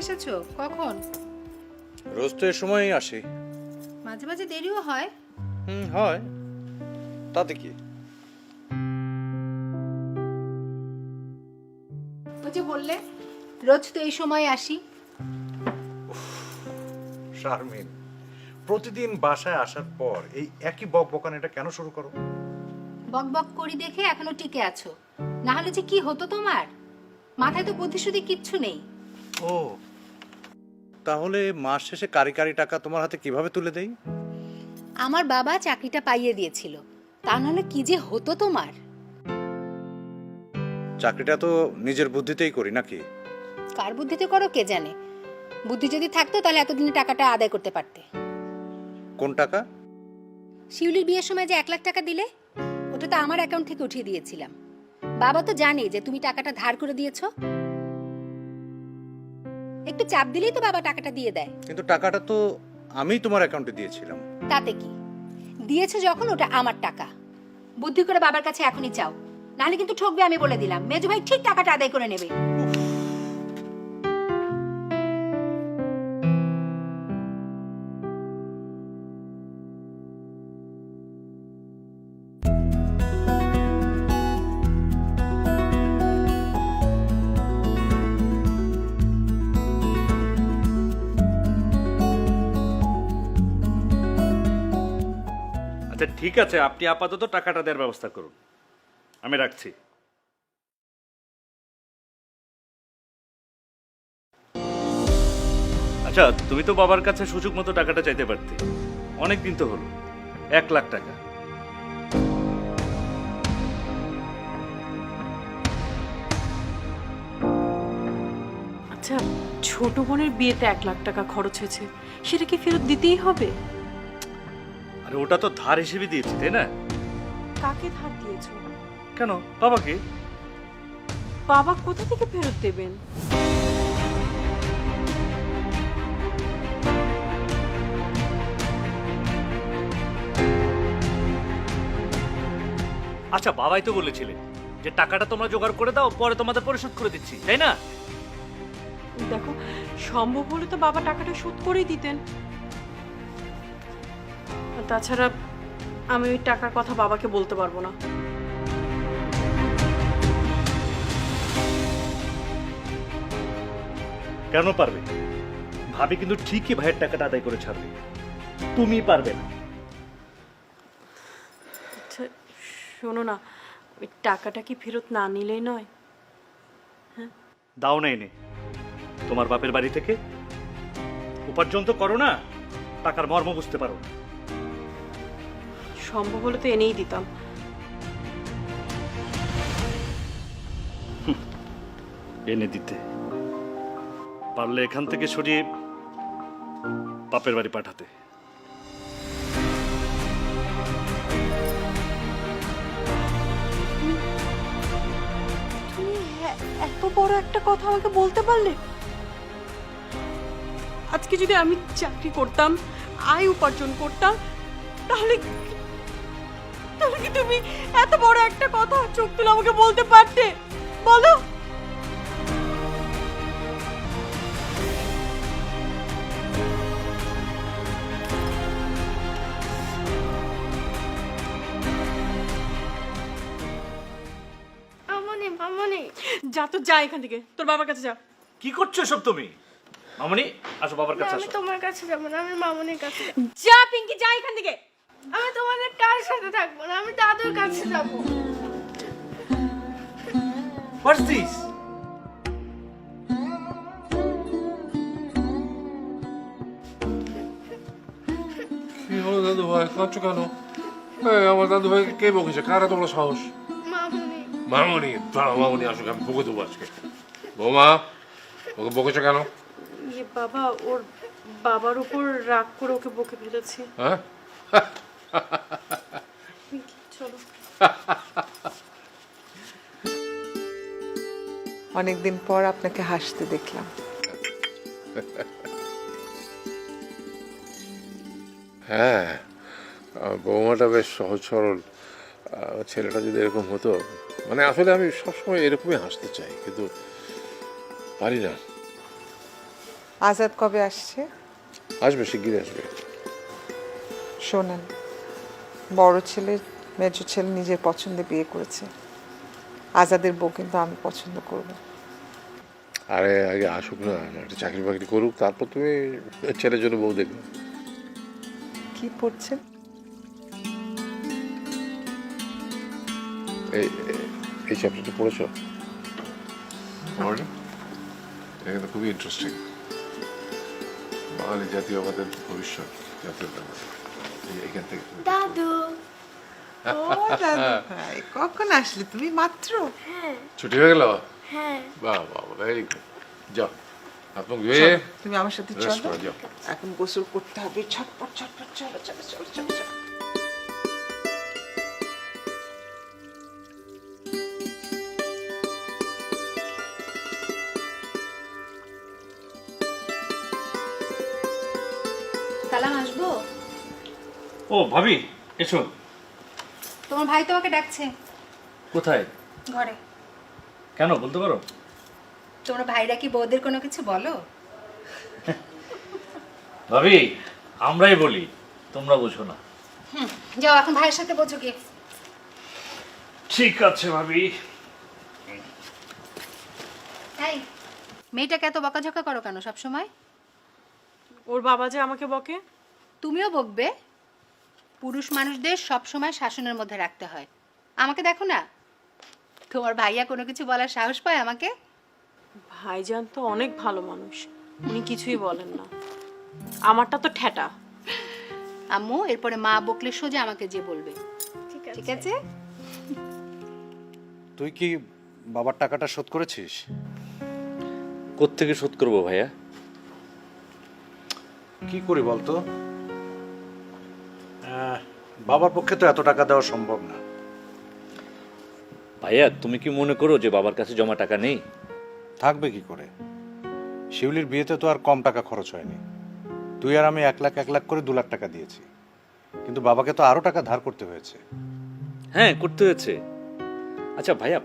এসেছো? কখন? রোজ তো এ সময়ই আসি। মাঝে মাঝে দেরিও হয়। হয়। তাতে কি? ওই যে বললে রোজ তো এই সময় আসি। শারমিন, প্রতিদিন বাসায় আসার পর এই একই বকবকানিটা কেন শুরু করো? বক বক করি দেখে এখনো টিকে আছো, না হলে যে কি হতো তোমার। মাথায় তো বুদ্ধিশুদ্ধি কিচ্ছু নেই। ও, তাহলে মাস শেষে কারি কারি টাকা তোমার হাতে কিভাবে তুলে দেই? আমার বাবা চাকরিটা পাইয়ে দিয়েছিল, তা নাহলে কি যে হতো তোমার। চাকরিটা তো নিজের বুদ্ধিতেই করি নাকি? কার বুদ্ধিতে করো কে জানে। বুদ্ধি যদি থাকতো তাহলে এতদিনে টাকাটা আদায় করতে পারতে। কোন টাকা? শিউলির বিয়ের সময় যে 1 লাখ টাকা দিলে, ওটা তো আমার অ্যাকাউন্ট থেকে উঠিয়ে দিয়েছিলাম। বাবা তো জানে যে তুমি টাকাটা ধার করে দিয়েছো। একটু চাপ দিলেই তো বাবা টাকাটা দিয়ে দেয়। কিন্তু টাকাটা তো আমি তোমার অ্যাকাউন্টে দিয়েছিলাম। তাতে কি, দিয়েছে যখন ওটা আমার টাকা। বুদ্ধি করে বাবার কাছে এখনই চাও, নাহলে কিন্তু ঠকবে। আমি বলে দিলাম, মেজু ভাই ঠিক টাকাটা আদায় করে নেবে। আচ্ছা ঠিক আছে, আপনি আপাতত টাকাটা দেওয়ার ব্যবস্থা করুন, আমি রাখছি। আচ্ছা, তুমি তো বাবার কাছে সুযোগ মতো টাকাটা চাইতে পারতে। অনেক দিন তো হলো, 1 লাখ টাকা। আচ্ছা, ছোট বোনের বিয়েতে 1 লাখ টাকা খরচ হয়েছে, সেটা কি ফেরত দিতেই হবে? আরে ওটা তো ধার হিসেবে দিয়েছি, তাই না? কাকে ধার দিয়েছো? কেন, বাবাকে। বাবা কোথা থেকে ফেরত দেবেন? আচ্ছা, বাবাই তো বলেছিলেন যে টাকাটা তোমরা জোগাড় করে দাও, পরে তোমাদের পরিশোধ করে দিচ্ছি, তাই না? দেখো, সম্ভব হলে তো বাবা টাকাটা শোধ করেই দিতেন। আর তাছাড়া আমি ওই টাকার কথা বাবাকে বলতে পারবো না। কেন পারবে? ভাবি কিন্তু ঠিকই ভাইয়ের টাকাটা আদায় করে ছাড়বে, তুমি পারবে না। আচ্ছা শোনো না, ওই টাকাটা কি ফেরত না নিলেই নয়? দাও না এনে তোমার বাপের বাড়ি থেকে উপার্জন তো করো না, টাকার মর্ম বুঝতে পারো না। সম্ভব হলে তো এনেই দিতাম। এনে দিতে পারলে এখান থেকে সরিয়ে বাপের বাড়ি পাঠাতে। তুমি এত বড় একটা কথা আমাকে বলতে পারলে? আজকে যদি আমি চাকরি করতাম, আয় উপার্জন করতাম, তাহলে তাহলে কি তুমি এত বড় একটা কথা চোখ তুলে আমাকে বলতে পারতে? বলো। মামনি মামনি, যা তো যা এখান থেকে, তোর বাবার কাছে যা। কি করছো সব তুমি? মামনি আসো, বাবার কাছে আমি আসো। তোমার কাছে যাবো না, আমি মামনির কাছে যাবো। যা পিঙ্কি, যা এখান থেকে। আমি তোমাদের কার সাথে থাকবো না, আমি দাদুর কাছে যাবো। What's this? কি হলো দাদু ভাই, কাঁদছো কেন? আমার দাদু ভাইকে কে বকেছে? কারা তোমরা সাহস? মামনি মামনি, দাঁড়াও, মামনি আসুক, আমি বকে দেবো আজকে। বৌমা, ওকে বকেছো কেন? ইয়ে বাবা, ওর বাবার উপর রাগ করে ওকে বকে ফেলেছি। হ্যাঁ, পিঙ্কি, চলো। অনেকদিন পর আপনাকে হাসতে দেখলাম। হ্যাঁ, বৌমাটা বেশ সহজ সরল। ছেলেটা যদি এরকম হতো, মানে আসলে আমি সবসময় এরকমই হাসতে চাই, কিন্তু পারি না। আজাদ কবে আসছে? আসবে, শিগগিরই আসবে। শোনেন, বড় ছেলে মেজো ছেলে নিজের পছন্দে বিয়ে করেছে। আজাদের বউ কিন্তু আমি পছন্দ করব। আরে আগে আসুক না, একটা চাকরি বাকরি করুক, তারপর তুমি ছেলের জন্য বউ দেখবে। কি পড়ছেন? এই চ্যাপ্টারটা পড়েছ? এটা কিন্তু খুবই ইন্টারেস্টিং। বাঙালি জাতীয়বাদের ভবিষ্যৎ, জাতীয়তাবাদ এখান থেকে। দাদু ও দাদু ভাই, কখন আসলে তুমি? মাত্র? ছুটি হয়ে গেল? হ্যাঁ বাহ বাহ, ভেরি গুড। যাও, হাত মুখ ধুয়ে তুমি আমার সাথে রেস্ট চলো, করে যাও। এখন গোসল করতে হবে। ছটপট ছটপট, চলো চলো চলো চলো চলো। সালাম, আসবো? ও ভাবি, এসো। তোমার ভাই তোমাকে ডাকছে কোথায়? ঘরে। কেন বলতে পারো? তোমার ভাইরা কি বউদের কোনো কিছু বলো? ভাবি, আমরাই বলি, তোমরা বুঝো না। যাও এখন ভাইয়ের সাথে বোঝো কি। ঠিক আছে ভাবি। এই মেয়েটাকে এত বকাঝকা করো কেন সব সময়? ওর বাবা যে আমাকে বকে। তুমিও বকবে? পুরুষ মানুষদের সব সময় শাসনের মধ্যে রাখতে হয়। আমাকে দেখো না, তোমার ভাইয়া কোনো কিছু বলার সাহস পায় আমাকে? ভাইজান তো অনেক ভালো মানুষ, উনি কিছুই বলেন না। আমারটা তো ঠেটা। আম্মু এরপরে মা বকলে সোজা আমাকে যে বলবে, ঠিক আছে? তুই কি বাবার টাকাটা শোধ করেছিস? কোত্থেকে শোধ করবো ভাইয়া? কি করি বলতো? বাবার পক্ষে তো এত টাকা দেওয়া সম্ভব না। ভাইয়া, তুমি কি মনে করো যে বাবার কাছে জমা টাকা নেই? থাকবে কি করে? শিউলির বিয়েতে তো আর কম টাকা খরচ হয়নি। তুই আর আমি 1 লাখ করে 2 লাখ টাকা দিয়েছি, কিন্তু বাবাকে তো আরো টাকা ধার করতে হয়েছে। হ্যাঁ, করতে হয়েছে। আচ্ছা ভাইয়া,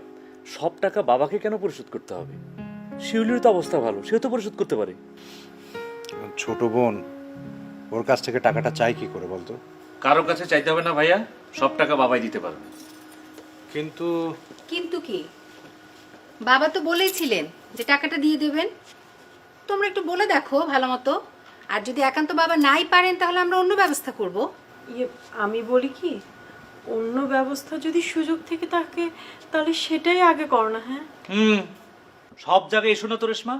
সব টাকা বাবাকে কেন পরিশোধ করতে হবে? শিউলির তো অবস্থা ভালো, সেও তো পরিশোধ করতে পারে। ছোট বোন, ওর কাছ থেকে টাকাটা চাই কি করে বলতো? কারো কাছে চাইতে হবে না ভাইয়া, সব টাকা বাবাই দিতে পারবে। কিন্তু কিন্তু কি, বাবা তো বলেইছিলেন যে টাকাটা দিয়ে দেবেন। তোমরা একটু বলে দেখো ভালো মতো, আর যদি একান্ত বাবা নাই পারেন তাহলে আমরা অন্য ব্যবস্থা করব। আমি বলি কি, অন্য ব্যবস্থা যদি সুযোগ থেকে থাকে তাহলে সেটাই আগে করো না। হ্যাঁ, সব জায়গায় এসো না তো রেশমা।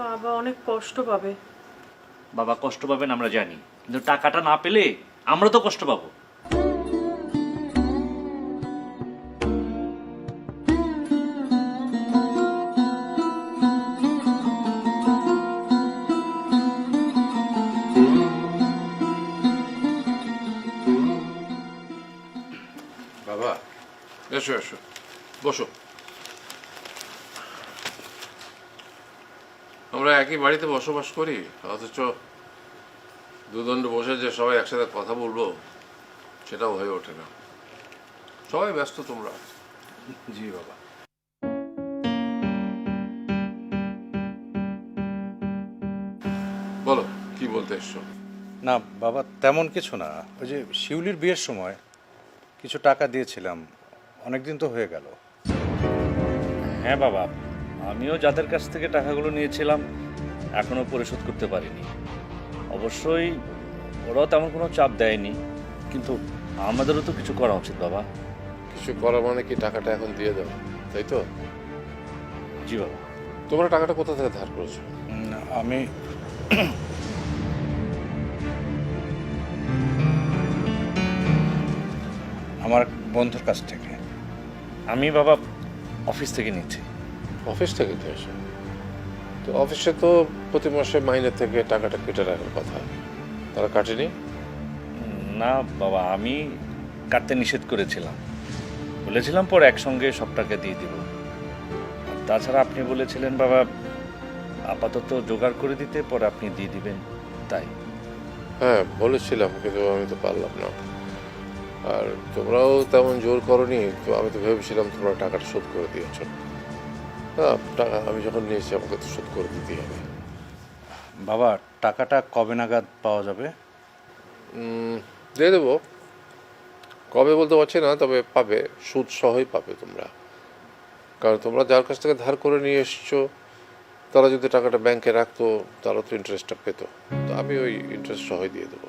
বাবা অনেক কষ্ট পাবে। বাবা কষ্ট পাবেন আমরা জানি, কিন্তু টাকাটা না পেলে আমরা তো কষ্ট পাবো। বাবা, এসো এসো, বসো। আমরা একই বাড়িতে বসবাস করি, অথচ দুদণ্ড বসে যে সবাই একসাথে কথা বলবো সেটাও হয়ে ওঠে না। সবাই ব্যস্ত তোমরা। জি বাবা। বলো, কি বলতে এসছো? না বাবা, তেমন কিছু না। ওই যে শিউলির বিয়ের সময় কিছু টাকা দিয়েছিলাম, অনেকদিন তো হয়ে গেল। হ্যাঁ বাবা, আমিও যাদের কাছ থেকে টাকাগুলো নিয়েছিলাম এখনো পরিশোধ করতে পারিনি। অবশ্যই ওরাও তেমন কোনো চাপ দেয়নি, কিন্তু আমাদেরও তো কিছু করা উচিত বাবা। কিছু করা মানে কি টাকাটা এখন দিয়ে দেবো, তাই তো? জি বাবা। তোমরা টাকাটা কোথা থেকে ধার করেছো? আমি আমার এক বন্ধুর কাছ থেকে। আমি বাবা অফিস থেকে নিচ্ছি। অফিস থেকে দিয়েছো? তো অফিসে তো প্রতি মাসে মাইনে থেকে টাকাটা কেটে রাখার কথা, তারা কাটেনি? না বাবা, আমি কাটতে নিষেধ করেছিলাম, বলেছিলাম পরে একসঙ্গে সব টাকা দিয়ে দিব। আর তাছাড়া আপনি বলেছিলেন বাবা আপাতত জোগাড় করে দিতে, পরে আপনি দিয়ে দিবেন, তাই। হ্যাঁ বলেছিলাম, কিন্তু আমি তো পারলাম না। আর তোমরাও তেমন জোর করনি, তো আমি তো ভেবেছিলাম তোমরা টাকাটা শোধ করে দিয়েছ। না, টাকা আমি যখন নিয়েছি আমাকে তো শোধ করে দিতেই হবে। বাবা টাকাটা কবে নাগাদ পাওয়া যাবে? দিয়ে দেবো, কবে বলতে পারছি না, তবে পাবে, সুদ সহই পাবে তোমরা। কারণ তোমরা যার কাছ থেকে ধার করে নিয়ে এসছো, তারা যদি টাকাটা ব্যাংকে রাখতো তারা তো ইন্টারেস্টটা পেতো। তো আমি ওই ইন্টারেস্ট সহই দিয়ে দেবো।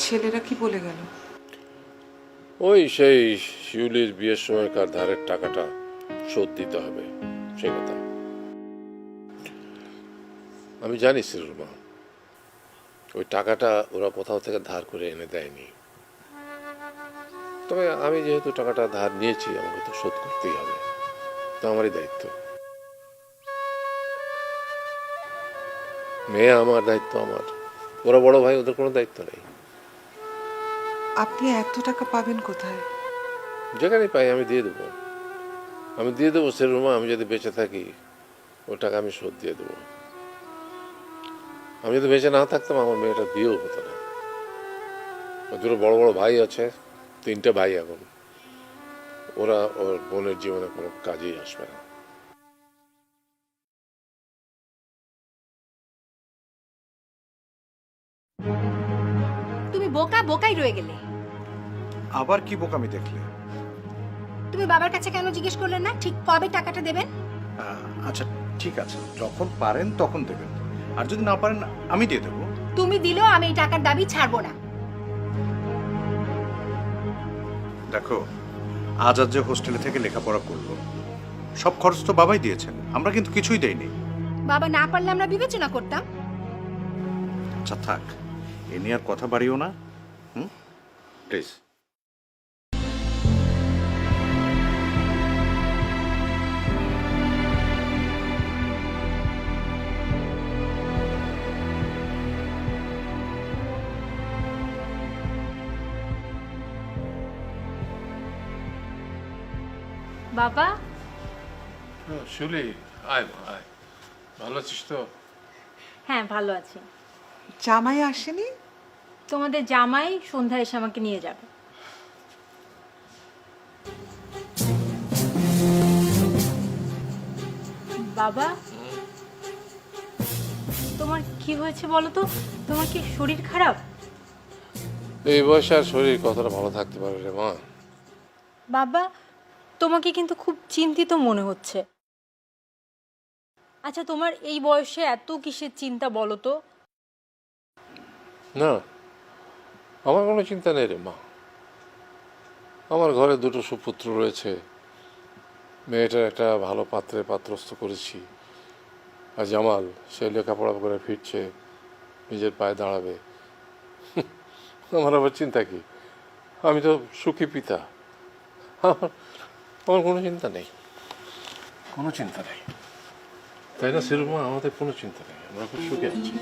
ছেলেরা কি বলে গেল? ওই সেই শিউলির বিয়ের সময়কার ধারের টাকাটা শোধ দিতে হবে, সে কথা। আমি জানি সিরুর মা, ওই টাকাটা ওরা কোথাও থেকে ধার করে এনে দেয়নি। তবে আমি যেহেতু টাকাটা ধার নিয়েছি, আমাকে তো শোধ করতেই হবে, তো আমারই দায়িত্ব। মেয়ে আমার, দায়িত্ব আমার। ওরা বড় ভাই, ওদের কোনো দায়িত্ব নেই। আপনি এত টাকা পাবেন কোথায়? যেখানে পাই আমি দিয়ে দেবো। আমি দিয়ে দেবো সিরুর মা, আমি যদি বেঁচে থাকি ওই টাকা আমি শোধ দিয়ে দেবো। আমি যদি বেঁচে না থাকতাম আমার মেয়েটা বিয়েও হতো না। ওর দুটো বড় বড় ভাই আছে, 3টে ভাই এখন। ওরা ওর বোনের জীবনে কোনো কাজেই আসবে না। তুমি বোকা বোকাই রয়ে গেলে। আবার কি বোকামি দেখলে? তুমি বাবার কাছে কেন জিজ্ঞেস করলে না ঠিক কবে টাকাটা দেবেন? আচ্ছা ঠিক আছে, যখন পারেন তখন দেবেন, আর যদি না পারেন আমি দিয়ে দেবো। তুমি দিলেও আমি এই টাকার দাবি ছাড়বো না। দেখো, আজাদ যে হোস্টেলে থেকে লেখাপড়া করলো, সব খরচ তো বাবাই দিয়েছেন, আমরা কিন্তু কিছুই দেইনি। বাবা না পারলে আমরা বিবেচনা করতাম। আচ্ছা থাক, এ নিয়ে আর কথা বাড়িও না, প্লিজ। বাবা, শিউলি, আয় মা, আয়। ভালো আছিস তো? হ্যাঁ ভালো আছি। জামাই আসেনি? তোমাদের জামাই সন্ধ্যায় এসে আমাকে নিয়ে যাবে। বাবা, তোমার কি হয়েছে বলো তো? তোমার কি শরীর খারাপ? এই বয়সে আর শরীর কতটা ভালো থাকতে পারে রে মা? বাবা, তোমাকে কিন্তু খুব চিন্তিত মনে হচ্ছে। আচ্ছা, তোমার এই বয়সে এত কিসের চিন্তা বলো তো? না, আমার কোনো চিন্তা নেই রে মা। আমার ঘরে 2টো সুপুত্র রয়েছে, মেয়েটার একটা ভালো পাত্রে পাত্রস্থ করেছি, আর জামাল সে লেখাপড়া করে ফিরছে, নিজের পায়ে দাঁড়াবে। আমার আবার চিন্তা কি? আমি তো সুখী পিতা, আমার কোনো চিন্তা নেই, কোনো চিন্তা নেই। তাই না সিরুমা? আমাদের কোনো চিন্তা নেই, আমরা খুব সুখে আছি।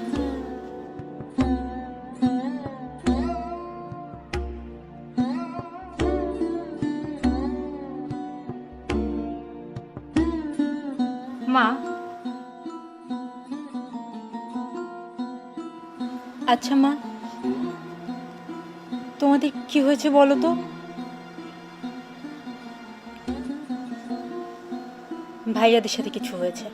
মা, আচ্ছা মা, তোমাদের কি হয়েছে বলো তো? ভাইয়াদের সাথে কিছু হয়েছে।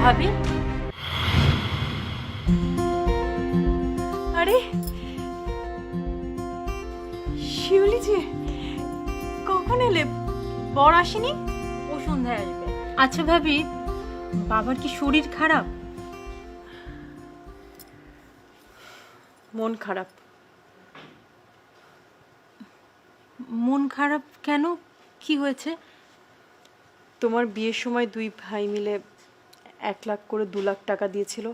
ভাবি, আরে শিউলি যে, কখন এলে? বর আসেনি? ও সন্ধ্যায় আসবে। আচ্ছা ভাবি, বাবার কি শরীর খারাপ? মন খারাপ। মন খারাপ কেন? কি হয়েছে? তোমার বিয়ের সময় 2 ভাই মিলে 1 লাখ করে 2 লাখ টাকা দিয়েছিল,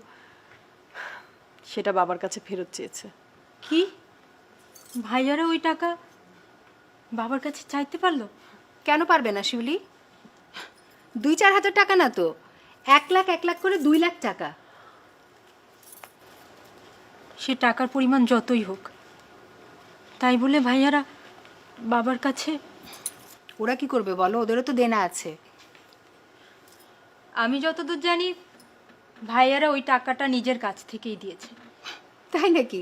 সেটা বাবার কাছে ফেরত চেয়েছে। কি ভাইয়ারা ওই টাকা বাবার কাছে চাইতে পারলো? কেন পারবে না শিউলি? 2-4 হাজার টাকা না তো, 1 লাখ করে 2 লাখ টাকা। সে টাকার পরিমাণ যতই হোক, তাই বলে ভাইয়ারা বাবার কাছে? ওরা কি করবে বলো, ওদেরও তো দেনা আছে। আমি যতদূর জানি ভাইয়ারা ওই টাকাটা নিজের কাছ থেকেই দিয়েছে। তাই নাকি?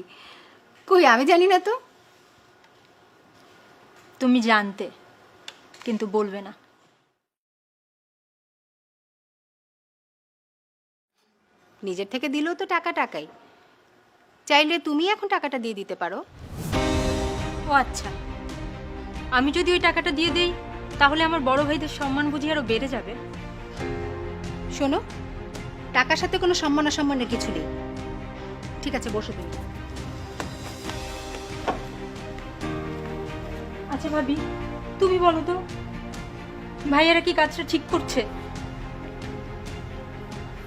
কই, আমি জানি না তো। তুমি জানতে, কিন্তু বলবে না। নিজের থেকে দিলেও তো টাকাই, চাইলে তুমি এখন টাকাটা দিয়ে দিতে পারো। ও আচ্ছা, আমি যদি ওই টাকাটা দিয়ে দেই তাহলে আমার বড় ভাইদের সম্মান বুঝি আরো বেড়ে যাবে। শোনো, টাকার সাথে কোনো সম্মান অসম্মানের কিছু নেই। ঠিক আছে, বসো তুমি। আচ্ছা ভাবি, তুমি বলো তো, ভাইয়ারা কি কাজটা ঠিক করছে?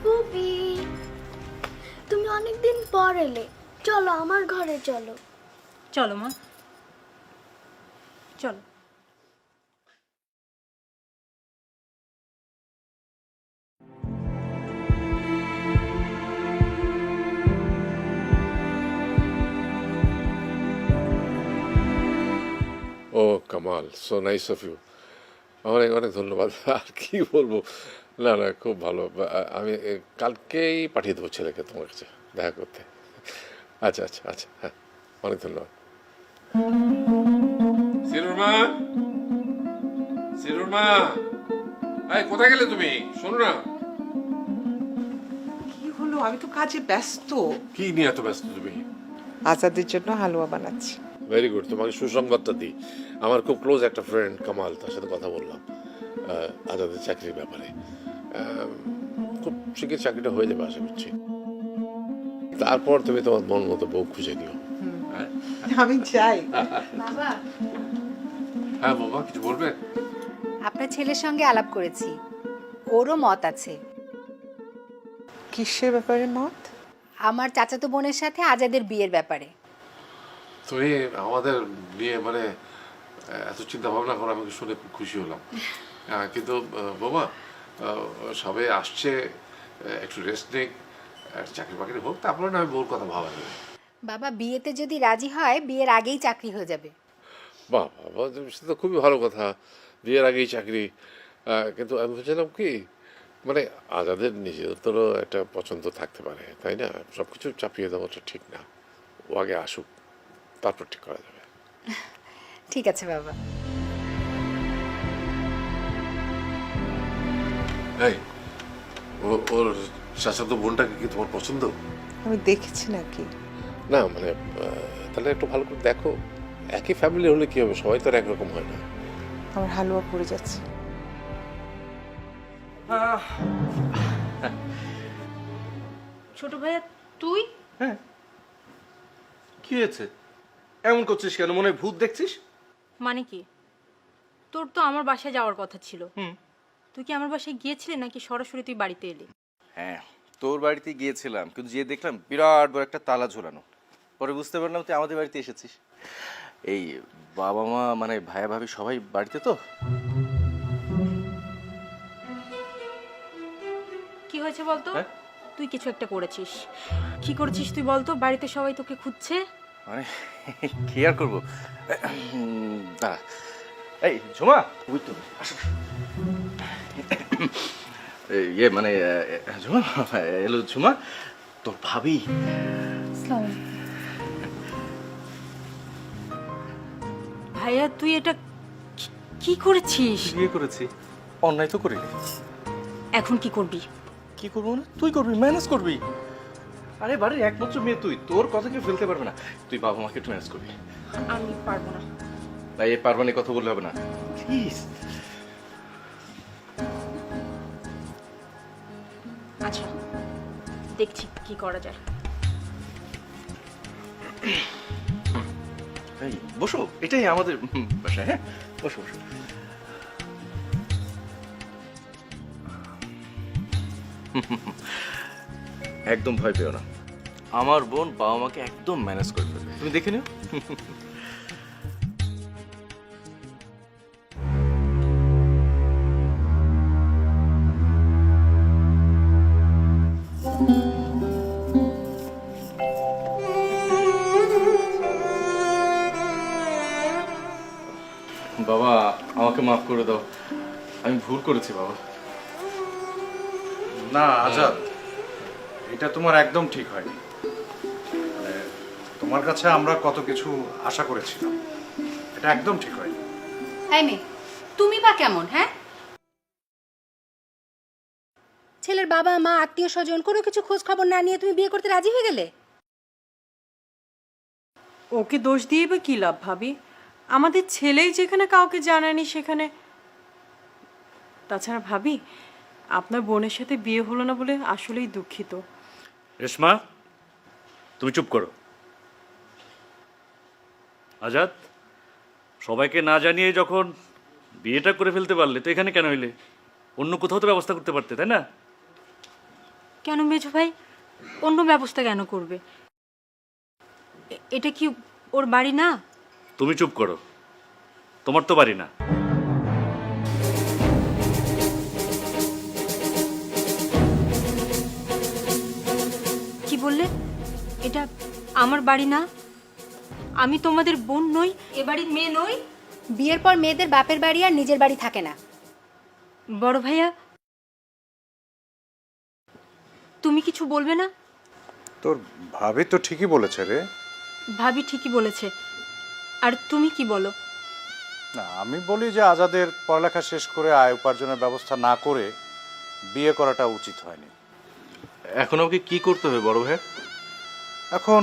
পুপি, তুমি অনেকদিন পর এলে, চলো আমার ঘরে চলো। চলো মা, চলো। ও কামাল, সো নাইস অফ ইউ। অনেক অনেক ধন্যবাদ। আর কি বলবো, না না খুব ভালো। আমি কালকেই পাঠিয়ে দেবো ছেলেকে তোমার কাছে দেখা করতে। আচ্ছা আচ্ছা আচ্ছা, হ্যাঁ, অনেক ধন্যবাদ। সিরুর মা, সিরুর মা, এই কোথায় গেলে তুমি? শোনো না। কি হলো? আমি তো কাজে ব্যস্ত। কি নিয়ে এত ব্যস্ত তুমি? আজাদের জন্য হালুয়া বানাচ্ছি। ভেরি গুড, তোমাকে সুসংবাদটা দিই। আমার খুব ক্লোজ একটা ফ্রেন্ড কামাল, তার সাথে কথা বললাম আজাদের চাকরির ব্যাপারে। খুব শীঘ্র চাকরিটা হয়ে যাবে আশা করছি। তারপর তুমি তোমার মন মতো বউ খুঁজে নিও। আমি চাই। বাবা, হ্যাঁ বাবা, কিছু বলবে? আপনার ছেলের সঙ্গে আলাপ করেছি, ওরও মত আছে। কিসের ব্যাপারে মত? আমার চাচাতো বোনের সাথে আজাদের বিয়ের ব্যাপারে। তুমি আমাদের নিয়ে মানে এত চিন্তা ভাবনা করো, আমাকে শুনে খুব খুশি হলাম। কিন্তু বাবা, সবাই আসছে, একটু রেস্ট নেই, চাকরি বাকরি হোক, তারপরে না আমি বউর কথা ভাবা যাবে। বাবা, বিয়েতে যদি রাজি হয় বিয়ের আগেই চাকরি হয়ে যাবে। বাহ বাবা, সেটা তো খুবই ভালো কথা, বিয়ের আগেই চাকরি। কিন্তু আমি বলছিলাম কি, মানে আজাদের নিজেদেরও একটা পছন্দ থাকতে পারে, তাই না? সব কিছু চাপিয়ে দেওয়াটা ঠিক না। ও আগে আসুক, তারপর ঠিক করা যাবে। ঠিক আছে বাবা। এই, ওর চাচাতো বোনটাকে কি তোমার পছন্দ? আমি দেখেছি নাকি? না মানে তাহলে একটু ভালো করে দেখো। একই ফ্যামিলি হলে কি হবে, সবাই তো আর একরকম হয় না। আমার হালুয়া পড়ে যাচ্ছে। ছোট ভাইয়া তুই? হ্যাঁ, কি হয়েছে? এমন করছিস কেন? মনে হয় ভূত দেখছিস? মানে কি, তোর তো আমার বাসায় যাওয়ার কথা ছিল। তুই কি আমার বাসায় গিয়েছিলি নাকি সরাসরি তুই বাড়িতে এলি? হ্যাঁ, তোর বাড়িতে গিয়েছিলাম, কিন্তু যে দেখলাম বিরাট বড় একটা তালা ঝোলানো। পরে বুঝতে পারলাম তুই আমাদের বাড়িতে এসেছিস। এই বাবা মা মানে ভাইয়া ভাবি সবাই বাড়িতে তো। কি হয়েছে বলতো? হ্যাঁ? তুই কিছু একটা করেছিস। কি করেছিস তুই বলতো? বাড়িতে সবাই তোকে খুঁজছে। মানে কি আর করবো, দাঁড়া। এই ঝুমা, ওই তো আসো। ইয়ে মানে ঝুমা, এলো ঝুমা, তোর ভাবি। ভাইয়া তুই এটা কি করেছিস? বিয়ে করেছি, অন্যায় তো করিনি। এখন কি করবি? কি করবো না, তুই করবি, ম্যানেজ করবি। আরে বাড়ির একমাত্র মেয়ে তুই, তোর কথা কেউ ফেলতে পারবে না। তুই বাবা মাকে একটু ম্যানেজ করবি। আমি পারবো না। তাই এই পারবানি কথা বললে হবে না, প্লিজ। আচ্ছা, দেখছি কি করা যায়। এই বসো, এটাই আমাদের বাসা। হ্যাঁ, বসো বসো। একদম ভয় পেও না, আমার বোন বাবা মাকে একদম ম্যানেজ করে ফেলবে, তুমি দেখে নিও। বাবা আমাকে মাফ করে দাও, আমি ভুল করেছি বাবা। না আজাদ, এটা তোমার একদম ঠিক হয়নি। মানে তোমার কাছে আমরা কত কিছু আশা করেছিলাম, এটা একদম ঠিক হয়নি। এই মেয়ে, তুমি বা কেমন? হ্যাঁ, ছেলের বাবা মা আত্মীয় স্বজন কোনো কিছু খোঁজ খবর না নিয়ে তুমি বিয়ে করতে রাজি হয়ে গেলে? ওকে দোষ দিয়ে বা কি লাভ ভাবি? আমাদের ছেলেই যেখানে কাউকে জানায়নি সেখানে। তাছাড়া ভাবি, আপনার বোনের সাথে বিয়ে হলো না বলে আসলেই দুঃখিত। রেশমা, তুমি চুপ করো। আজাদ, সবাইকে না জানিয়ে যখন বিয়েটা করে ফেলতে পারলে, তো এখানে কেন হইলে? অন্য কোথাও তো ব্যবস্থা করতে পারতে, তাই না? কেন মেজো ভাই অন্য ব্যবস্থা কেন করবে? এটা কি ওর বাড়ি না? তুমি চুপ করো, তোমার তো বাড়ি না। কি বললে? এটা আমার বাড়ি না? আমি তোমাদের বোন নই, এ বাড়ির মেয়ে নই। বিয়ের পর মেয়েদের বাপের বাড়ি আর নিজের বাড়ি থাকে না। বড় ভাইয়া, তুমি কিছু বলবে না? তোর ভাবি তো ঠিকই বলেছে রে। ভাবি ঠিকই বলেছে, আর তুমি কি বলো? না, আমি বলি যে আজাদের পড়ালেখা শেষ করে আয় উপার্জনের ব্যবস্থা না করে বিয়ে করাটা উচিত হয়নি। এখন আমাকে কি করতে হবে বড় ভাই? এখন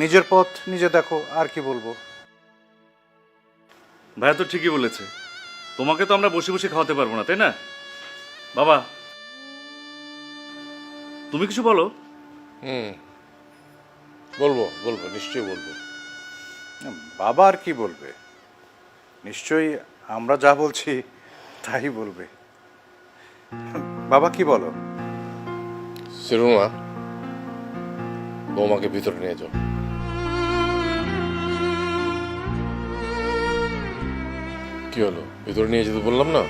নিজের পথ নিজে দেখো, আর কি বলবো। ভাইয়া তো ঠিকই বলেছে, তোমাকে তো আমরা বসে বসে খাওয়াতে পারবো না, তাই না? বাবা, তুমি কিছু বলো। বলবো বলবো, নিশ্চয়ই বলবো। বাবা আর কি বলবে, নিশ্চয়ই আমরা যা বলছি তাই বলবে। বাবা কি বলো? সিরুমা, বৌমাকে ভিতরে নিয়ে যাও। কি হলো, ভিতরে নিয়ে যেতে বললাম না?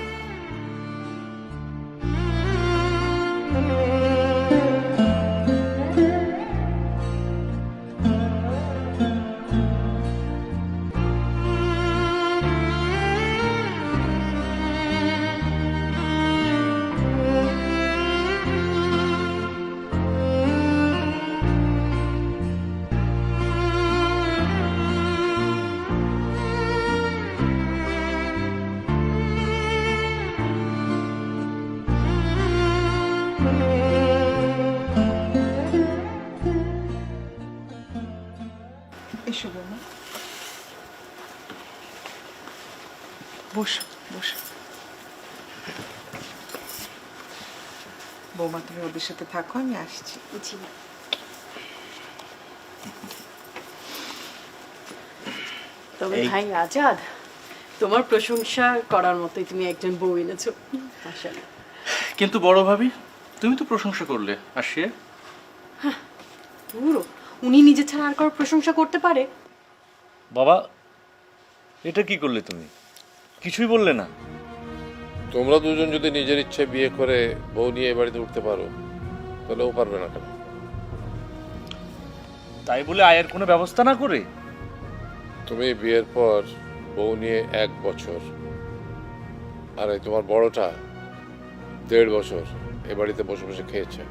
এসো বৌমা, বসো বসো। বৌমা তুমি ওদের সাথে থাকো, আমি আসছি। তবে ভাই আজাদ, তোমার প্রশংসা করার মতোই তুমি একজন বউ এনেছো। মাশাআল্লাহ। কিন্তু বড় ভাবি, তুমি তো প্রশংসা করলে, আর সে? পুরো উনি নিজে ছাড়া আর কারো প্রশংসা করতে পারে? বাবা, এটা কি করলে তুমি? কিছুই বললে না। তোমরা দুজন যদি নিজের ইচ্ছে বিয়ে করে বউ নিয়ে এ বাড়িতে উঠতে পারো, তাহলে ও পারবে না কেন? তাই বলে আয়ের কোনো ব্যবস্থা না করে? তুমি বিয়ের পর বউ নিয়ে 1 বছর, আর এই তোমার বড়টা 1.5 বছর এ বাড়িতে বসে বসে খেয়েছে।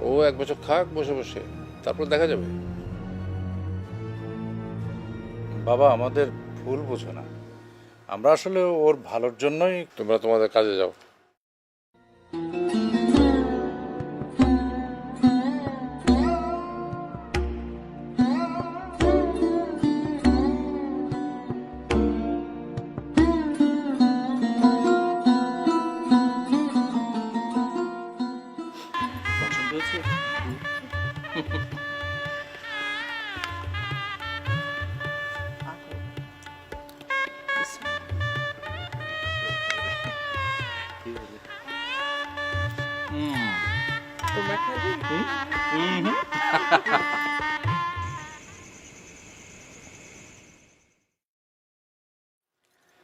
ও 1 বছর খাক বসে বসে, তারপর দেখা যাবে। বাবা, আমাদের ভুল বুঝো না, আমরা আসলে ওর ভালোর জন্যই। তোমরা তোমাদের কাজে যাও। পছন্দ হয়েছে? চুমা খাবি?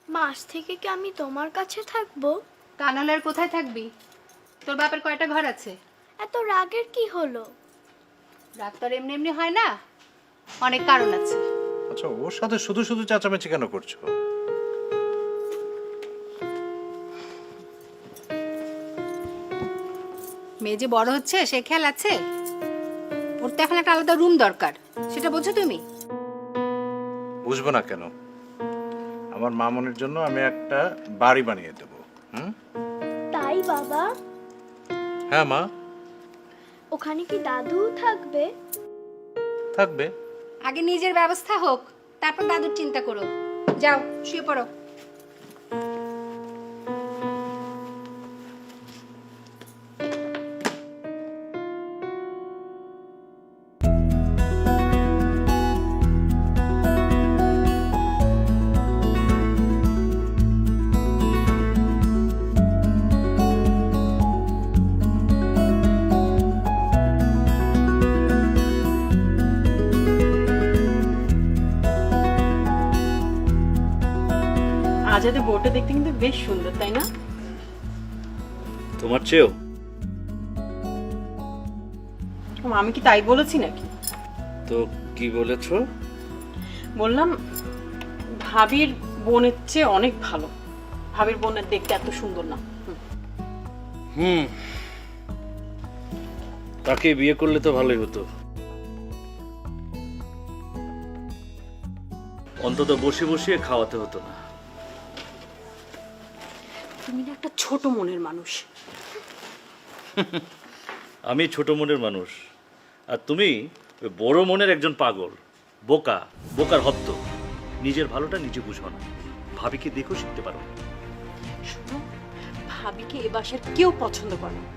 মাস থেকে কি আমি তোমার কাছে থাকবো? তা নাহলে আর কোথায় থাকবি? তোর বাপের কয়টা ঘর আছে? এত রাগের কি হলো? রাত তো আর এমনি এমনি হয় না, অনেক কারণ আছে। আচ্ছা, ওর সাথে শুধু শুধু চেঁচামেচি কেন করছো? মেয়ে যে বড় হচ্ছে সে খেয়াল আছে? ওর তো এখন একটা আলাদা রুম দরকার, সেটা বোঝো তুমি? বুঝবো না কেন? আমার মামনির জন্য আমি একটা বাড়ি বানিয়ে দেবো। তাই বাবা? হ্যাঁ মা, ওখানে কি দাদু থাকবে? থাকবে। আগে নিজের ব্যবস্থা হোক, তারপর দাদুর চিন্তা করো। যাও শুয়ে পড়ো। আজাদের বউটা দেখতে কিন্তু বেশ সুন্দর, তাই না? তোমার চেয়েও? আমি কি তাই বলেছি নাকি? তো কি বলেছো? বললাম ভাবির বোনের চেয়ে অনেক ভালো। ভাবির বোনের দেখতে এত সুন্দর না। তাকে বিয়ে করলে তো ভালোই হতো। অন্তত বসে বসিয়ে খাওয়াতে হতো না। তুমি না একটা ছোট মনের মানুষ। আমি ছোট মনের মানুষ, আর তুমি ওই বড় মনের একজন পাগল, বোকা, বোকার হদ্দ। নিজের ভালোটা নিজে বুঝো না, ভাবিকে দেখো শিখতে পারো। শুনো, ভাবিকে এ বাসার কেউ পছন্দ করে না,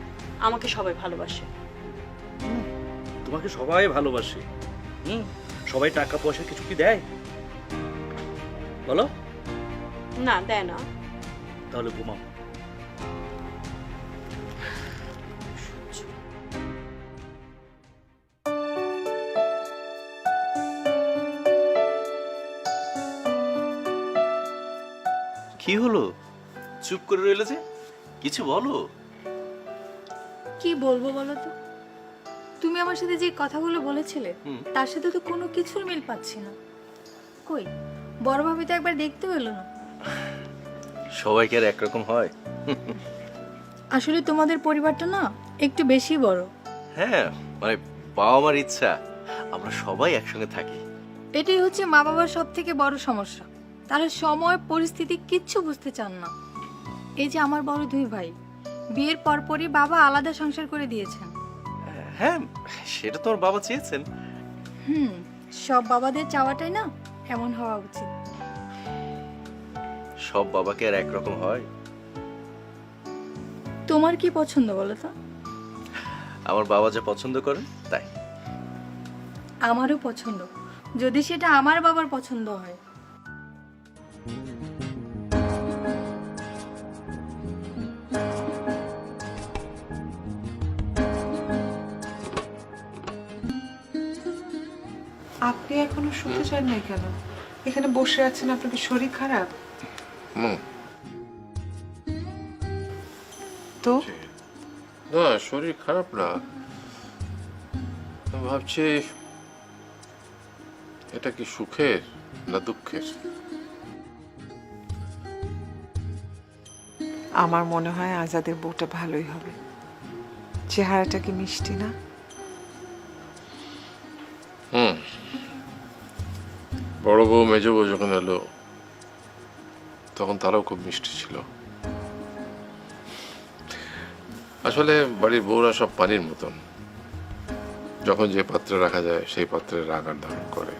আমাকে সবাই ভালোবাসে। তোমাকে সবাই ভালোবাসে। সবাই টাকা পয়সা কিছু কি দেয় বলো? না, দেয় না। তাহলে ঘুমাও। কি হলো, চুপ করে রইলে যে? কিছু বলো। কি বলবো বলো তো? তুমি আমার সাথে যে কথাগুলো বলেছিলে তার সাথে তো কোনো কিছুর মিল পাচ্ছি না। কই বড় ভাবি তো একবার দেখতে এলো না। সবাই কি আর একরকম হয়? আসলে তোমাদের পরিবারটা না একটু বেশি বড়। হ্যাঁ, মানে বাবা মার ইচ্ছা আমরা সবাই একসঙ্গে থাকি। এটাই হচ্ছে মা বাবার সব থেকে বড় সমস্যা। তারা সময় পরিস্থিতি কিচ্ছু বুঝতে চান না। এই যে আমার বড় দুই ভাই, বিয়ের পরপরই বাবা আলাদা সংসার করে দিয়েছেন। হ্যাঁ, সেটা তো ওর বাবা চেয়েছেন। সব বাবাদের চাওয়াটাই না এমন হওয়া উচিত। সব বাবাকে আর একরকম হয়? তোমার কি পছন্দ বলো তো? আমার বাবা যা পছন্দ করেন তাই। আমারও পছন্দ, যদি সেটা আমার বাবার পছন্দ হয়। আপনি এখনো শুতে চান না কেন? এখানে বসে আছেন, আপনার কি শরীর খারাপ? তো না, শরীর খারাপ না। আমি ভাবছি এটা কি সুখের না দুঃখের? আমার মনে হয় আজাদের বউটা ভালোই হবে। চেহারাটা কি মিষ্টি না? বড় বউ মেজ বউ যখন এলো তখন তারাও খুব মিষ্টি ছিল। আসলে বাড়ির বউরা সব পানির মতন, যখন যে পাত্রে রাখা যায় সেই পাত্রে আকার ধারণ করে।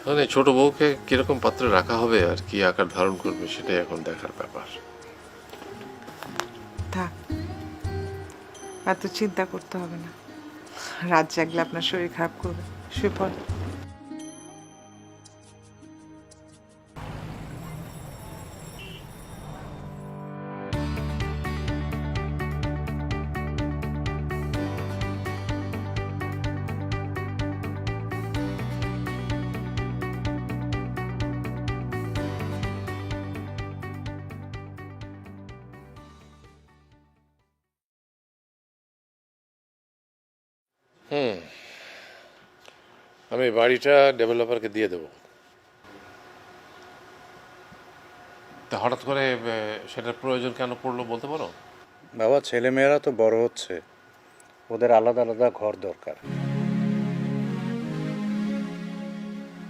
মানে ছোট বউকে কিরকম পাত্রে রাখা হবে আর কি আকার ধারণ করবে সেটাই এখন দেখার ব্যাপার। থাক, এত চিন্তা করতে হবে না। রাত জাগলে আপনার শরীর খারাপ করবে, শুয়ে পড়। আমি এই বাড়িটা ডেভেলপারকে দিয়ে দেবো। তা হঠাৎ করে সেটার প্রয়োজন কেন পড়লো বলতে পারো? বাবা, ছেলে মেয়েরা তো বড় হচ্ছে, ওদের আলাদা আলাদা ঘর দরকার।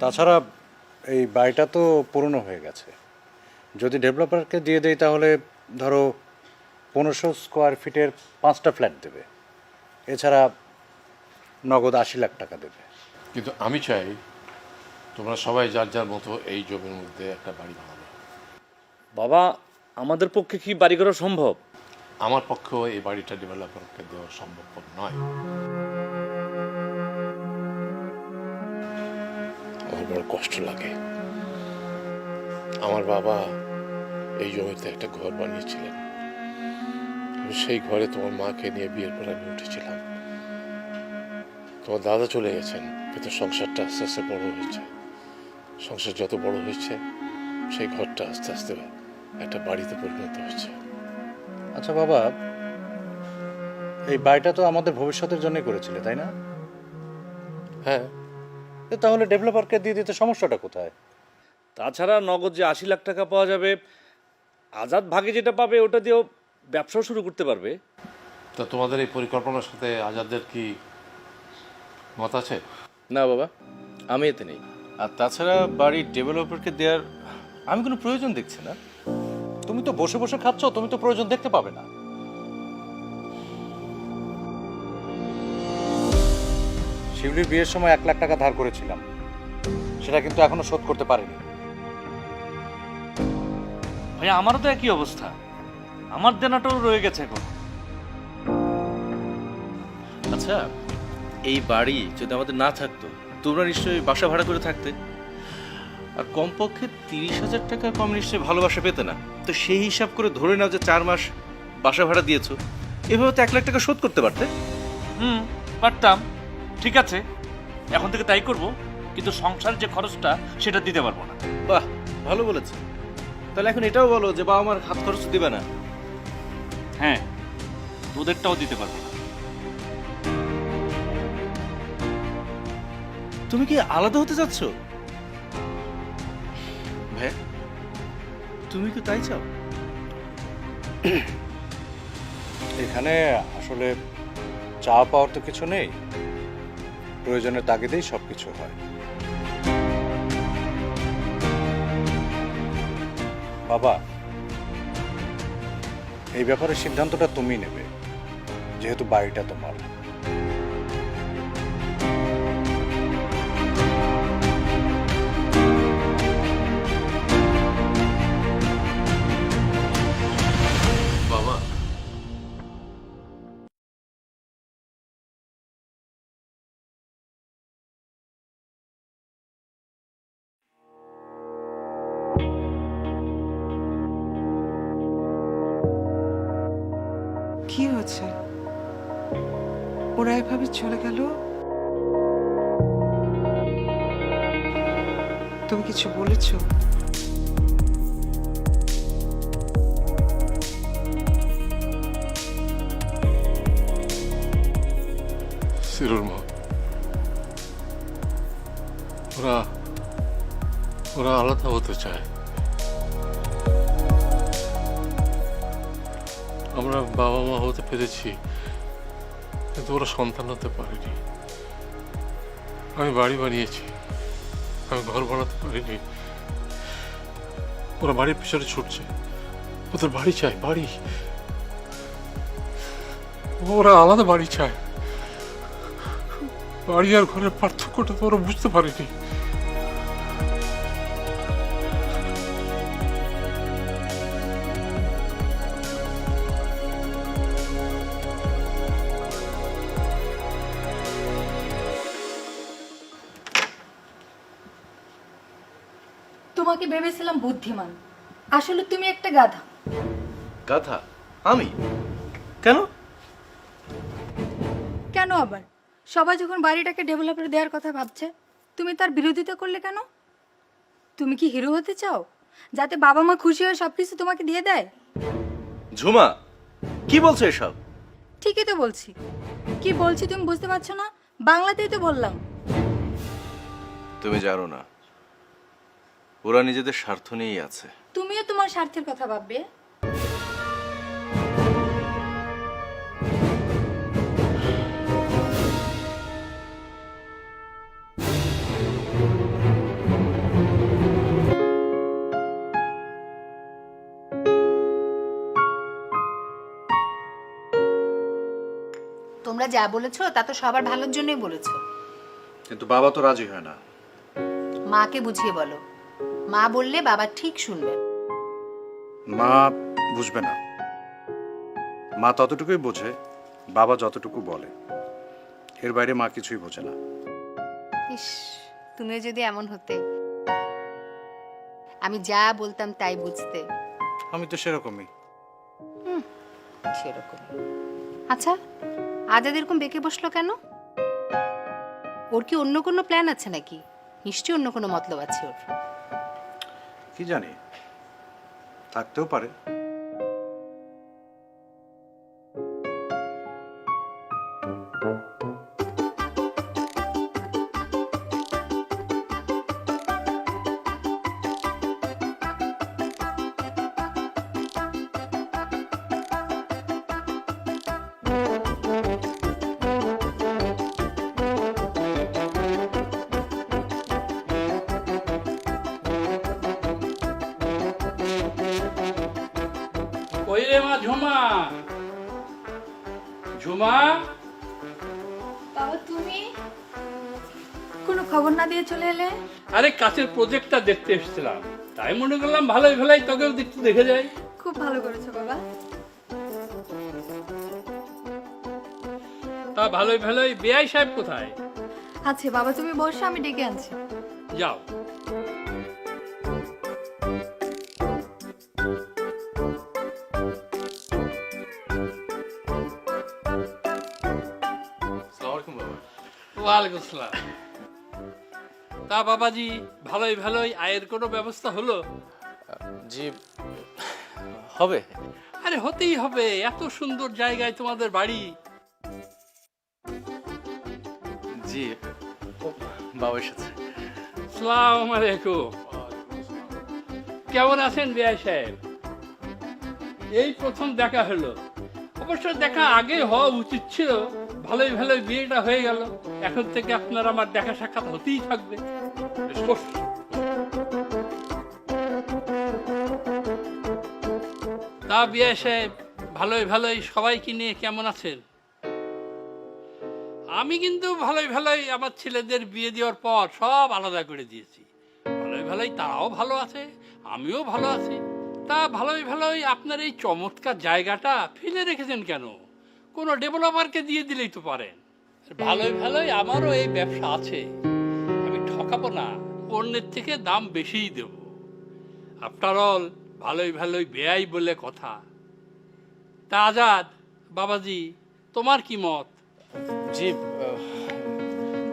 তাছাড়া এই বাড়িটা তো পুরনো হয়ে গেছে, যদি ডেভেলপারকে দিয়ে দেই তাহলে ধরো 1500 স্কোয়ার ফিটের 5টা ফ্ল্যাট দেবে, এছাড়া নগদ 80 লাখ টাকা দেবে। কিন্তু আমি চাই তোমরা সবাই যার যার মতো এই জমির মধ্যে একটা বাড়ি বানাবে। বাবা, আমাদের পক্ষে কি বাড়ি করা সম্ভব? আমার পক্ষেও এই বাড়িটা ডেভেলপারকে দেওয়া সম্ভবপর নয়। আমার বড় কষ্ট লাগে। আমার বাবা এই জমিতে একটা ঘর বানিয়েছিলেন, আমি সেই ঘরে তোমার মাকে নিয়ে বিয়ের পর আমি উঠেছিলাম। তোমার দাদা চলে গেছেন, কিন্তু সংসারটা আস্তে আস্তে বড় হয়েছে। সংসার যত বড় হয়েছে, সেই ঘরটা আস্তে আস্তে একটা বাড়িতে পরিণত হয়েছে। আচ্ছা বাবা, এই বাড়িটা তো আমাদের ভবিষ্যতের জন্যই করেছিলে, তাই না? হ্যাঁ। তাহলে ডেভেলপারকে দিয়ে দিতে সমস্যাটা কোথায়? তাছাড়া নগদ যে 80 লাখ টাকা পাওয়া যাবে, আজাদ ভাগে যেটা পাবে ওটা দিয়েও ব্যবসাও শুরু করতে পারবে। তা তোমাদের এই পরিকল্পনার সাথে আজাদের কি মত আছে? না বাবা, আমি এতে নেই। আর তাছাড়া বাড়ির ডেভেলপারকে দেওয়ার আমি কোনো প্রয়োজন দেখছি না। তুমি তো বসে বসে খাচ্ছ, তুমি তো প্রয়োজন দেখতে পাবে না। শিউলির বিয়ের সময় 1 লাখ টাকা ধার করেছিলাম, সেটা কিন্তু এখনো শোধ করতে পারিনি। ভাই, আমারও তো একই অবস্থা, আমার দেনাটাও রয়ে গেছে এখন। আচ্ছা, এই বাড়ি যদি আমাদের না থাকতো, তোমরা নিশ্চয়ই বাসা ভাড়া করে থাকতে, আর কমপক্ষে 30,000 টাকা কম নিশ্চয়ই ভালোবাসা পেতে না। তো সেই হিসাব করে ধরে নাও যে 4 মাস বাসা ভাড়া দিয়েছো, এভাবে তো 1 লাখ টাকা শোধ করতে পারতে। পারতাম, ঠিক আছে, এখন থেকে তাই করব, কিন্তু সংসারের যে খরচটা সেটা দিতে পারবো না। বাহ, ভালো বলেছে। তাহলে এখন এটাও বলো যে বাবা আমার হাত খরচ দিবে না। হ্যাঁ, তোদেরটাও দিতে পারবো না। তুমি কি আলাদা হতে যাচ্ছ? ভাই, তুমি কি তাই চাও? এখানে আসলে চাওয়া পাওয়ার তো কিছু নেই, প্রয়োজনের তাগিদেই সবকিছু হয়। বাবা, এই ব্যাপারে সিদ্ধান্তটা তুমি নেবে, যেহেতু বাড়িটা তোমার। বাবা, কি হয়েছে? ওরা এভাবে চলে গেল, তুমি কিছু বলেছো? সিরুর মা, ওরা আলাদা হতে চায়। আমরা বাবা মা হতে পেরেছি, কিন্তু ওরা সন্তান হতে পারেনি। আমি বাড়ি বানিয়েছি, আমি ঘর বানাতে পারিনি। ওরা বাড়ির পিছনে ছুটছে, ওদের বাড়ি চাই, বাড়ি। ওরা আলাদা বাড়ি চায়। বাড়ি আর ঘরের পার্থক্যটা তো ওরা বুঝতে পারেনি। তোমাকে ভেবেছিলাম বুদ্ধিমান, আসলে তুমি একটা গাধা। গাধা? আমি? কেন? কেন আবার? সবাই যখন বাড়িটাকে ডেভেলপার দেওয়ার কথা ভাবছে, তুমি তার বিরোধিতা করলে কেন? তুমি কি হিরো হতে চাও, যাতে বাবা মা খুশি হয়ে সবকিছু তোমাকে দিয়ে দেয়? ঝুমা, কি বলছো এসব? ঠিকই তো বলছি। কি বলছি তুমি বুঝতে পারছো না? বাংলাতেই তো বললাম। তুমি জানো না, ওরা নিজেদের স্বার্থ নিয়েই আছে। তুমিও তোমার স্বার্থের কথা ভাববে। তোমরা যা বলেছো তা তো সবার ভালোর জন্যই বলেছো। কিন্তু বাবা তো রাজি হয় না। মাকে বুঝিয়ে বলো, মা বললে বাবা ঠিক শুনবে। মা বুঝবে না। মা ততটুকুই বোঝে, বাবা যতটুকু বলে, এর বাইরে মা কিছুই বোঝে না। ইস, তুমিও যদি এমন হতে, আমি যা বলতাম তাই বুঝতে। আমি তো সেরকমই। সেরকম। আচ্ছা, আজাদ এরকম বেঁকে বসলো কেন? ওর কি অন্য কোনো প্ল্যান আছে নাকি? নিশ্চয়ই অন্য কোনো মতলব আছে ওর। কি জানি, থাকতেও পারে। কই রে মা ঝুমা? ঝুমা, বাবা তুমি কোনো খবর না দিয়ে চলে এলে? আরে কাছের প্রজেক্টটা দেখতে এসেছিলাম, তাই মনে করলাম ভালোই ভালোই তোকেও দেখতে দেখে যাই। খুব ভালো করেছো বাবা। তা ভালোই ভালোই বেআই সাহেব কোথায়? আচ্ছা বাবা তুমি বসো, আমি ডেকে আনছি। যাও। ওয়ালাইকুম আসসালাম। তা বাবাজি, ভালোই ভালোই আয়ের কোনো ব্যবস্থা হলো? জি হবে। আরে হতেই হবে, এত সুন্দর জায়গায় তোমাদের বাড়ি। জি, বাবা এসেছে। সালাম আলাইকুম। কেমন আছেন বেআই সাহেব? এই প্রথম দেখা হলো। অবশ্য দেখা আগে হওয়া উচিত ছিল, ভালোই ভালোই বিয়েটা হয়ে গেল। এখন থেকে আপনার আমার দেখা সাক্ষাৎ হতেই থাকবে। তা বিআই সাহেব, ভালোই ভালোই সবাইকে নিয়ে কেমন আছেন? আমি কিন্তু ভালোই ভালোই আমার ছেলেদের বিয়ে দেওয়ার পর সব আলাদা করে দিয়েছি। ভালোই ভালোই তারাও ভালো আছে, আমিও ভালো আছি। তা ভালোই ভালোই আপনার এই চমৎকার জায়গাটা ফেলে রেখেছেন কেন? কোনো ডেভেলপারকে দিয়ে দিলেই তো পারেন। ভালোই ভালোই আমারও এই ব্যবসা আছে, আমি ঠকাবো না, অন্যের থেকে দাম বেশিই দেব। আফটার অল ভালোই ভালোই বেআই বলে কথা। তা আজাদ বাবাজি, তোমার কি মত? জি,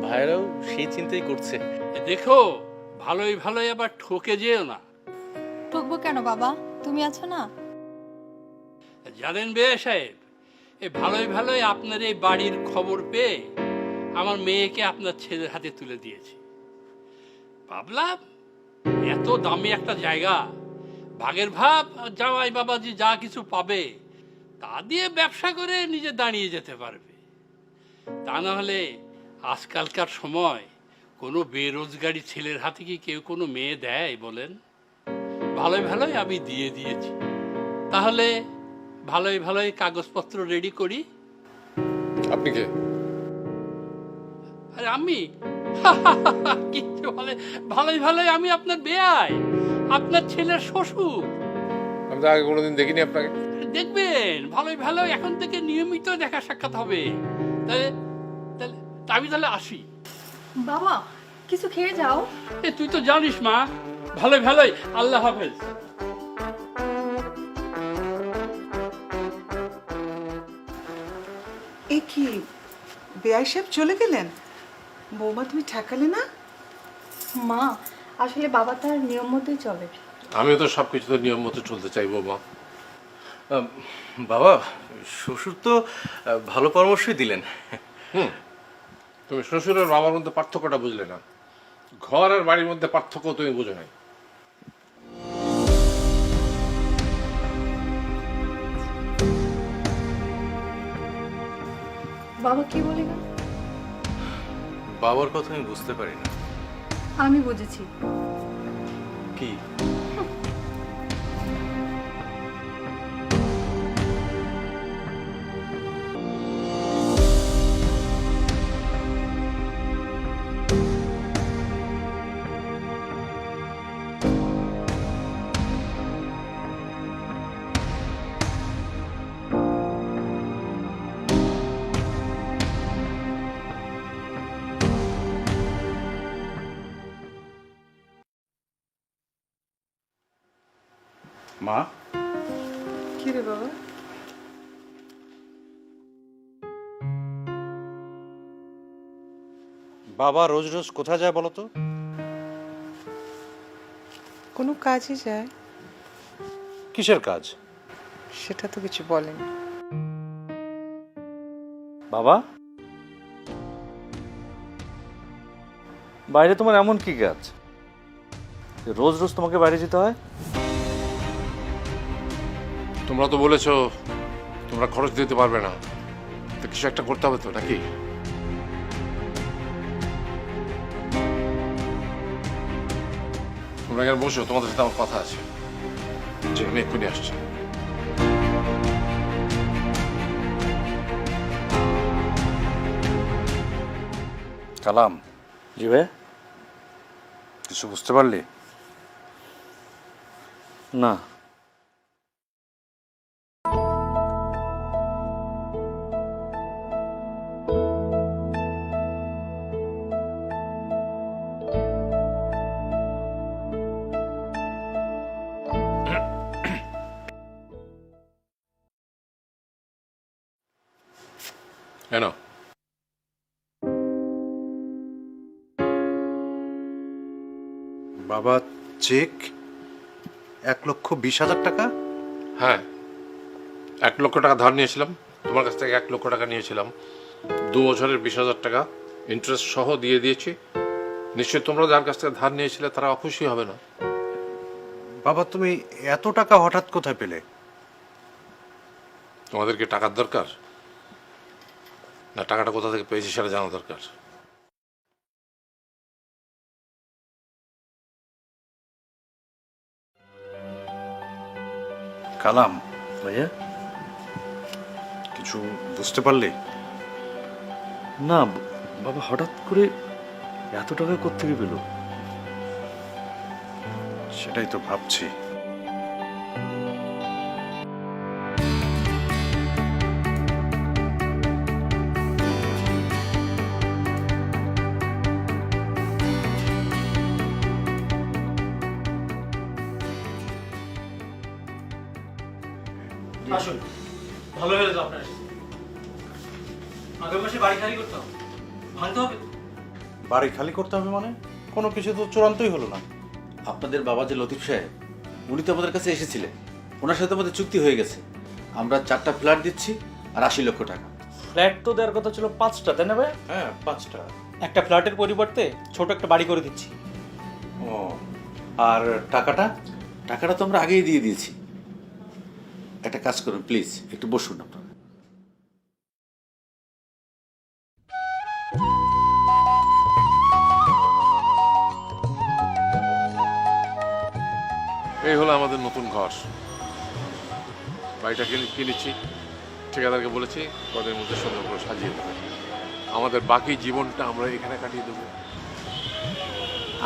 ভাইরাও সেই চিন্তাই করছে। দেখো, ভালোই ভালোই আবার ঠকে যেও না। ঠকবো কেন বাবা, তুমি আছো না। জানেন বেআই সাহেব, এই ভালোই ভালোই আপনার এই বাড়ির খবর পেয়ে আমার মেয়েকে আপনার ছেলের হাতে তুলে দিয়েছি। ভাবলাম এত দামি একটা জায়গা, ভাগের ভাব জামাই বাবাজি যা কিছু পাবে তা দিয়ে ব্যবসা করে নিজে দাঁড়িয়ে যেতে পারবে। তা না হলে আজকালকার সময় কোনো বেরোজগারি ছেলের হাতে কি কেউ কোনো মেয়ে দেয় বলেন? ভালোই ভালোই আমি দিয়ে দিয়েছি। তাহলে ভালোই ভালোই কাগজপত্র রেডি করি। আপনি কে? আরে আমি কিচ্ছু বলে, ভালোই ভালোই আমি আপনার বেয়াই, আপনার ছেলের শ্বশুর। আমি তো আগে কোনোদিন দেখিনি আপনাকে। দেখবেন ভালোই ভালোই এখন থেকে নিয়মিত দেখা সাক্ষাৎ হবে। তাহলে আমি তাহলে আসি। বাবা কিছু খেয়ে যাও। এ তুই তো জানিস মা, ভালোই ভালোই, আল্লাহ হাফেজ। এ কি, বেআই সাহেব চলে গেলেন? বৌমা তুমি ঠেকালে না? মা আসলে বাবা তার নিয়ম মতোই চলে। আমিও তো সবকিছু তো নিয়ম মতো চলতে চাইবো মা। বাবা, শ্বশুর তো ভালো পরামর্শই দিলেন। তুমি শ্বশুর আর বাবার মধ্যে পার্থক্যটা বুঝলে না। ঘর আর বাড়ির মধ্যে পার্থক্য তুমি বুঝো নাই। বাবা কি বলে গেল? বাবার কথা আমি বুঝতে পারি না। আমি বুঝেছি। কি? মা, কি রে বাবা? বাবা রোজ রোজ কোথায় যায় বলো তো? কোনো কাজে যায়? কিসের কাজ? সেটা তো কিছু বলেনি। বাবা, বাইরে তোমার এমন কি কাজ যে রোজ রোজ তোমাকে বাইরে যেতে হয়? তোমরা তো বলেছো তোমরা খরচ দিতে পারবে না, তো কিছু একটা করতে হবে তো নাকি? তোমরা এখানে বসো, তোমাদের সাথে আমার কথা আছে। যে আমি এক্ষুনি আসছি। কালাম, জি ভাই। কিছু বুঝতে পারলি? না। কেন? বাবা, চেক 1,20,000 টাকা? হ্যাঁ, 1 লক্ষ টাকা ধার নিয়েছিলাম তোমার কাছ থেকে, 1 লক্ষ টাকা নিয়েছিলাম। 2 বছরের 20,000 টাকা ইন্টারেস্ট সহ দিয়ে দিয়েছি। নিশ্চয়ই তোমরা যার কাছ থেকে ধার নিয়েছিলে তারা অখুশি হবে না। বাবা, তুমি এত টাকা হঠাৎ কোথায় পেলে? তোমাদেরকে টাকার দরকার না টাকাটা কোথা থেকে পেয়েছি সেটা জানা দরকার? কালাম, ভাইয়া, কিছু বুঝতে পারলি? না বাবা, হঠাৎ করে এত টাকা কোত্থেকে পেল? সেটাই তো ভাবছি। আসুন, ভালো হয়ে গেল আপনার এসেছে। আগামী মাসে বাড়ি খালি করতে হবে, ভাঙতে হবে। বাড়ি খালি করতে হবে মানে? কোনো কিছু তো চূড়ান্তই হলো না। আপনাদের বাবা যে লতিফ সাহেব, উনি তো আমাদের কাছে এসেছিলেন। ওনার সাথে আমাদের চুক্তি হয়ে গেছে। আমরা 4টা ফ্ল্যাট দিচ্ছি আর 80 লক্ষ টাকা। ফ্ল্যাট তো দেওয়ার কথা ছিল 5টা, তাই না ভাই? হ্যাঁ, 5টা। একটা ফ্ল্যাটের পরিবর্তে ছোট একটা বাড়ি করে দিচ্ছি। ও, আর টাকাটা? টাকাটা তো আমরা আগেই দিয়ে দিয়েছি। একটা কাজ করুন প্লিজ, একটু বসুন আপনারা। এই হলো আমাদের নতুন ঘর। বাড়িটা কিনেছি, ঠিকাদারকে বলেছি কদের মধ্যে সুন্দর করে সাজিয়ে দেবে। আমাদের বাকি জীবনটা আমরা এখানে কাটিয়ে দেবো।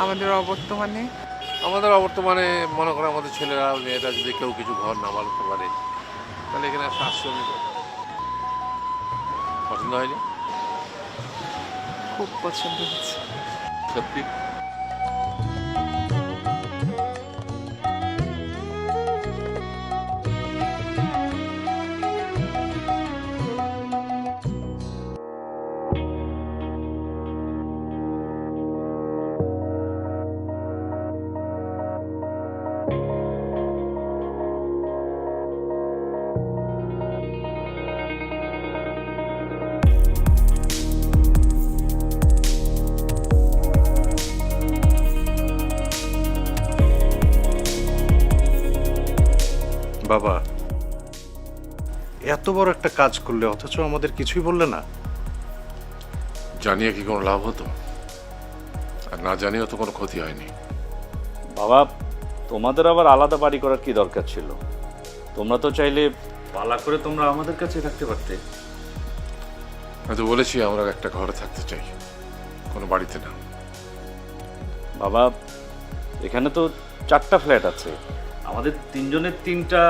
আমাদের অবর্তমানে মনে করে আমাদের ছেলেরা মেয়েরা যদি কেউ কিছু ঘর না বানাতে পারে তাহলে এখানে একটা আশ্রয় নিতে পছন্দ হয়নি? খুব পছন্দ হচ্ছে। সত্যি? বাবা, এত বড় একটা কাজ করলে অথচ আমাদের কিছুই বললে না। জানিয়ে কি কোনো লাভ হতো? আর না জানিয়েও তো কোনো ক্ষতি হয়নি। বাবা, তোমাদের আবার আলাদা বাড়ি করার কি দরকার ছিল? তোমরা তো চাইলে পালা করে তোমরা আমাদের কাছে থাকতে পারতে। আমি তো বলেছি আমরা একটা ঘরে থাকতে চাই, কোনো বাড়িতে না। বাবা, এখানে তো 4টা ফ্ল্যাট আছে, আমাদের 3 জনের 3টা,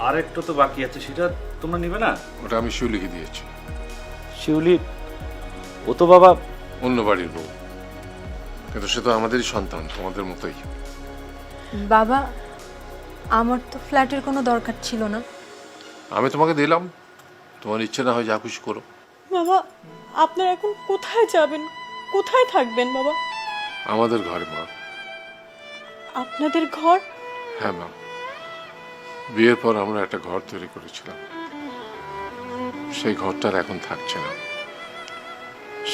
আর একটা তো বাকি আছে, সেটা তোমরা নিবে না? ওটা আমি শিউলিকে দিয়েছি। শিউলি? ও তো বাবা অন্য বাড়ির বউ, কিন্তু সে তো আমাদেরই সন্তান, তোমাদের মতোই। বাবা, আমার তো ফ্ল্যাটের কোনো দরকার ছিল না। আমি তোমাকে দিলাম, তোমার ইচ্ছে না হয় যা খুশি করো। বাবা, আপনারা এখন কোথায় যাবেন, কোথায় থাকবেন বাবা? আমাদের ঘরে মা। আপনাদের ঘর? হ্যাঁ মা, বিয়ের পর আমরা একটা ঘর তৈরি করেছিলাম, সেই ঘরটার এখন থাকছে না।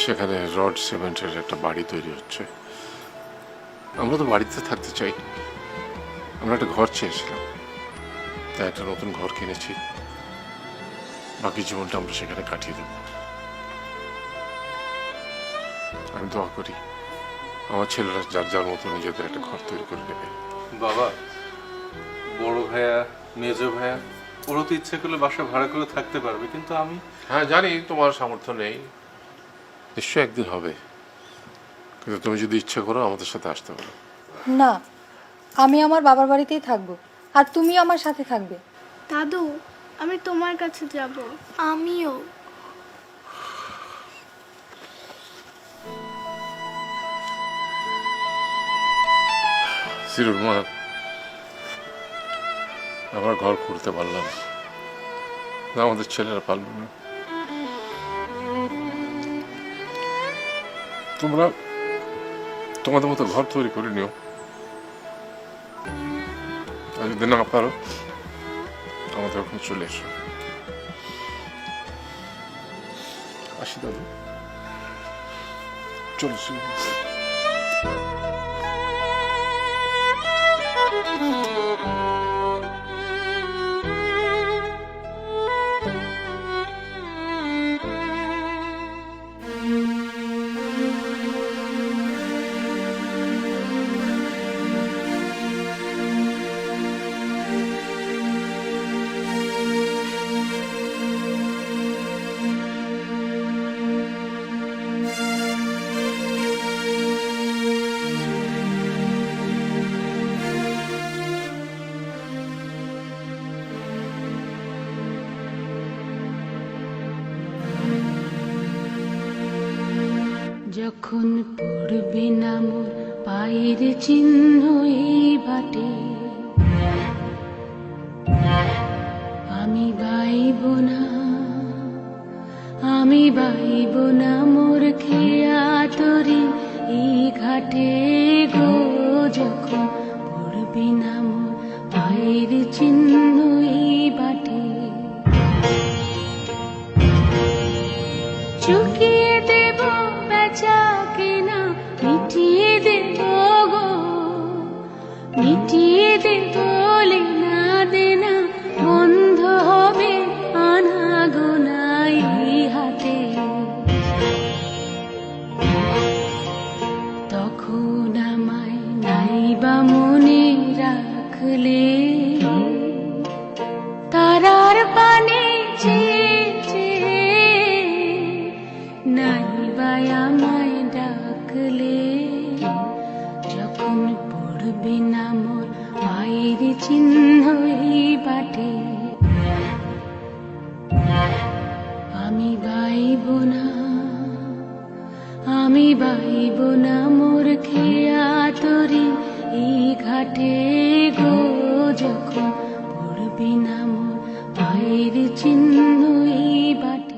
সেখানে রড সিমেন্টের একটা বাড়ি তৈরি হচ্ছে। আমরা তো বাড়িতে থাকতে চাই, আমরা একটা ঘর চেয়েছিলাম, তাই একটা নতুন ঘর কিনেছি। বাকি জীবনটা আমরা সেখানে কাটিয়ে দেব। আমি দোয়া করি আমার ছেলেরা যার যার মতো নিজেদের একটা ঘর তৈরি করে নেবে। বাবা, বড় ভাইয়া, মেজো ভাইয়া, ওরা তো ইচ্ছে করলে বাসা ভাড়া করে থাকতে পারবে, কিন্তু আমি। হ্যাঁ জানি তোমার সামর্থ্য নেই, নিশ্চয়ই একদিন হবে, কিন্তু তুমি যদি ইচ্ছে করো আমাদের সাথে আসতে পারো। না, আমি আমার বাবার বাড়িতেই থাকবো, আর তুমি আমার সাথে থাকবে। দাদু, আমি তোমার কাছে যাব। আমিও। সিরুর মা, আমরা ঘর করতে পারলাম না, আমাদের ছেলেরা পারল না। তোমরা তোমাদের মতো ঘর তৈরি করে নিও, আর যদি না পারো আমাদের ওখানে চলে এসো। আসি দাদু, চলো সিরুর মা। যখন পড়বে না মোর পায়ের চিহ্ন এই বাটে, আমি বাইব না, আমি বাইব না মোর খেয়া তরি এই ঘাটে গো। যখন পড়বে না মোর পায়ের চিহ্ন এই বাটে, চুকিয়ে দেব বেচা কেনা, মিটিয়ে দেব গো, মিটিয়ে দেব লেনা দেনা, বন্ধ হবে আনা গোনা এই হাতে। তখন আমায় নাইবা মনে রাখলে, তারার পানে চেয়ে নাইবা আমায় ডাকলে। যখন পড়বে না মোর পায়ের চিহ্ন এই বাটে, আমি বাইব না, আমি বাইব না মোর খেয়া তরি এই ঘাটে গো। যখন পড়বে না মোর পায়ের চিহ্ন এই বাটে।